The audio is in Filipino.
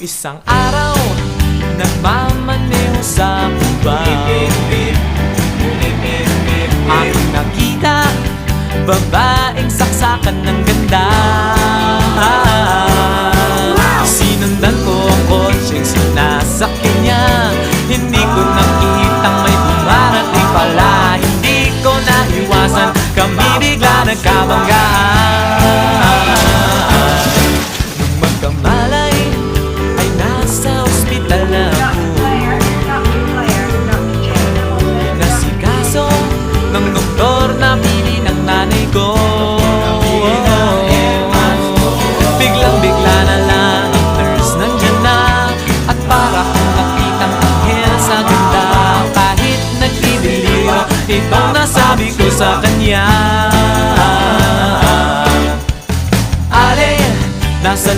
Isang araw, nagmamaneho sa Cuba, aking nakita, babaeng saksakan ng ganda. Sinundan ko ang kotseng sinasakyan niya, hindi ko nakitang may dumarating pala. Hindi ko naiwasan, kami bigla nagkabanggaan. Nung magkamalay, ay nasa ospital na ako. Nasikaso ng doktor na pili ng nanay ko. Biglang-bigla na lang ang nurse nandyan na, at para kong nakitang anghel sa ganda. Kahit nagdidiliro, itong nasabi ko sa kanya. Ale, nasa